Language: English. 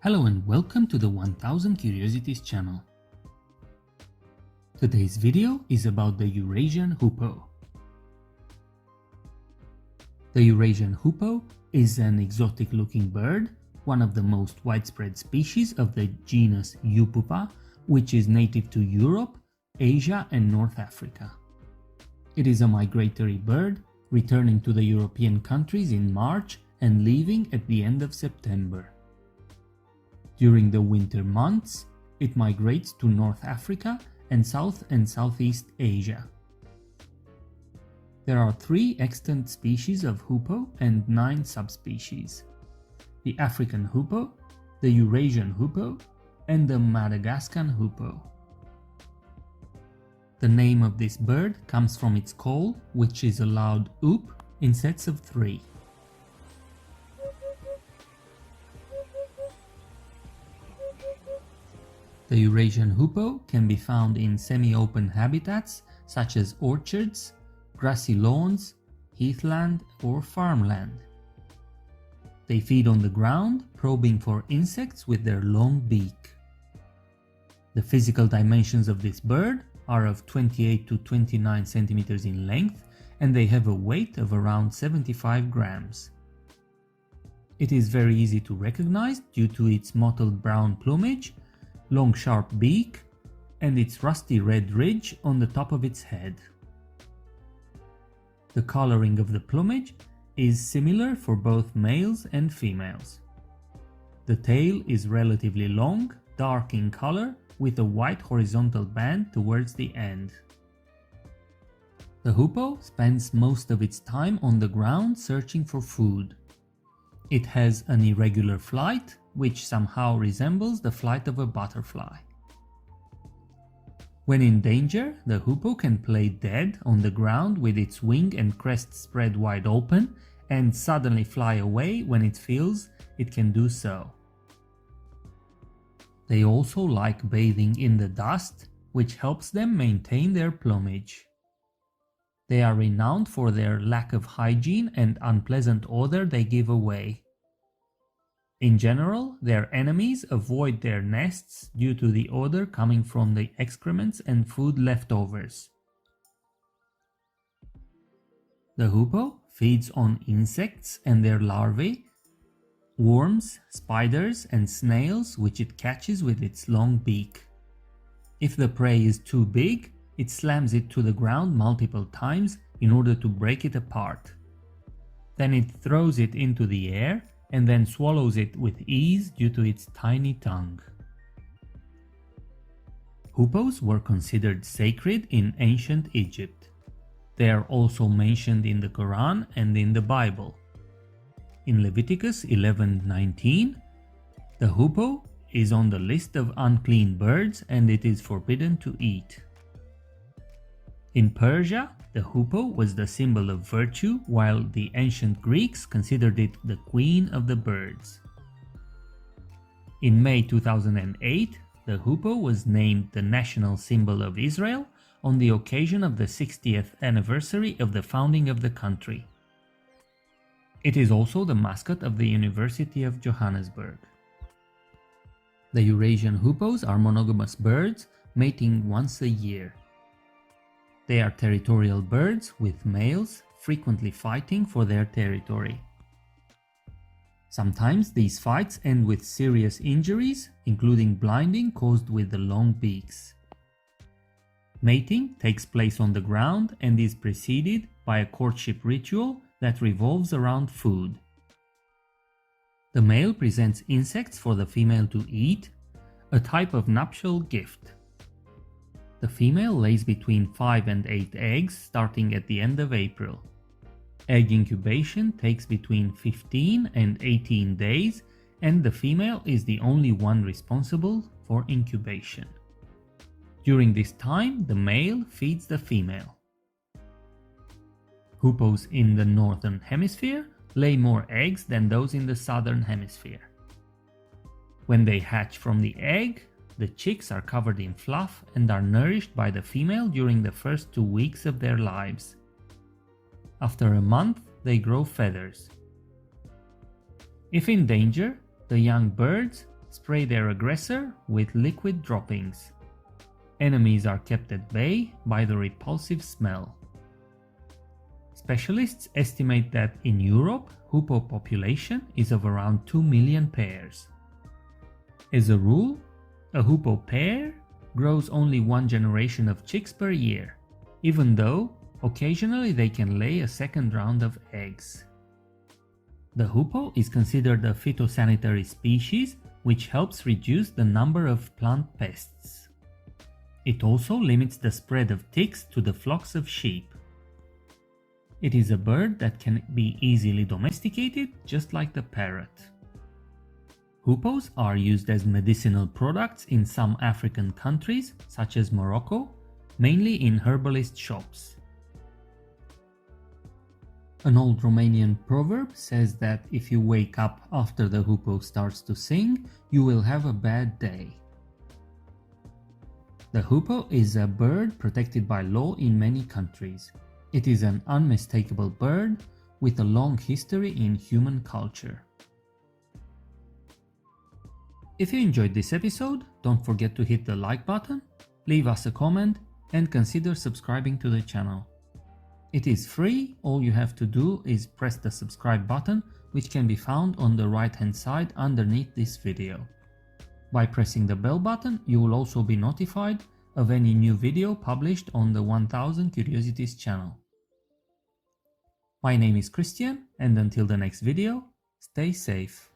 Hello and welcome to the 1000 Curiosities channel. Today's video is about the Eurasian Hoopoe. The Eurasian Hoopoe is an exotic looking bird, one of the most widespread species of the genus Upupa, which is native to Europe, Asia and North Africa. It is a migratory bird, returning to the European countries in March and leaving at the end of September. During the winter months, it migrates to North Africa and South and Southeast Asia. There are 3 extant species of hoopoe and 9 subspecies: the African hoopoe, the Eurasian hoopoe, and the Madagascan hoopoe. The name of this bird comes from its call, which is a loud oop in sets of 3. The Eurasian hoopoe can be found in semi-open habitats such as orchards, grassy lawns, heathland or farmland. They feed on the ground, probing for insects with their long beak. The physical dimensions of this bird are of 28 to 29 centimeters in length, and they have a weight of around 75 grams. It is very easy to recognize due to its mottled brown plumage, long sharp beak, and its rusty red ridge on the top of its head. The coloring of the plumage is similar for both males and females. The tail is relatively long, dark in color, with a white horizontal band towards the end. The hoopoe spends most of its time on the ground searching for food. It has an irregular flight, which somehow resembles the flight of a butterfly. When in danger, the hoopoe can play dead on the ground with its wing and crest spread wide open and suddenly fly away when it feels it can do so. They also like bathing in the dust, which helps them maintain their plumage. They are renowned for their lack of hygiene and unpleasant odor they give away. In general, their enemies avoid their nests due to the odor coming from the excrements and food leftovers. The hoopoe feeds on insects and their larvae, worms, spiders and snails which it catches with its long beak. If the prey is too big, it slams it to the ground multiple times in order to break it apart. Then it throws it into the air and then swallows it with ease due to its tiny tongue. Hoopoes were considered sacred in ancient Egypt. They are also mentioned in the Quran and in the Bible. In Leviticus 11:19, the hoopoe is on the list of unclean birds and it is forbidden to eat. In Persia, the hoopoe was the symbol of virtue, while the ancient Greeks considered it the queen of the birds. In May 2008, the hoopoe was named the national symbol of Israel on the occasion of the 60th anniversary of the founding of the country. It is also the mascot of the University of Johannesburg. The Eurasian hoopoes are monogamous birds, mating once a year. They are territorial birds, with males frequently fighting for their territory. Sometimes these fights end with serious injuries, including blinding caused with the long beaks. Mating takes place on the ground and is preceded by a courtship ritual that revolves around food. The male presents insects for the female to eat, a type of nuptial gift. The female lays between 5 and 8 eggs starting at the end of April. Egg incubation takes between 15 and 18 days, and the female is the only one responsible for incubation. During this time, the male feeds the female. Hoopoes in the northern hemisphere lay more eggs than those in the southern hemisphere. When they hatch from the egg, the chicks are covered in fluff and are nourished by the female during the first 2 weeks of their lives. After a month, they grow feathers. If in danger, the young birds spray their aggressor with liquid droppings. Enemies are kept at bay by the repulsive smell. Specialists estimate that in Europe, hoopoe population is of around 2 million pairs. As a rule, a hoopoe pair grows only one generation of chicks per year, even though occasionally they can lay a second round of eggs. The hoopoe is considered a phytosanitary species, which helps reduce the number of plant pests. It also limits the spread of ticks to the flocks of sheep. It is a bird that can be easily domesticated, just like the parrot. Hoopoes are used as medicinal products in some African countries, such as Morocco, mainly in herbalist shops. An old Romanian proverb says that if you wake up after the hoopoe starts to sing, you will have a bad day. The hoopoe is a bird protected by law in many countries. It is an unmistakable bird with a long history in human culture. If you enjoyed this episode, don't forget to hit the like button, leave us a comment, and consider subscribing to the channel. It is free, all you have to do is press the subscribe button, which can be found on the right hand side underneath this video. By pressing the bell button, you will also be notified of any new video published on the 1000 Curiosities channel. My name is Christian, and until the next video, stay safe.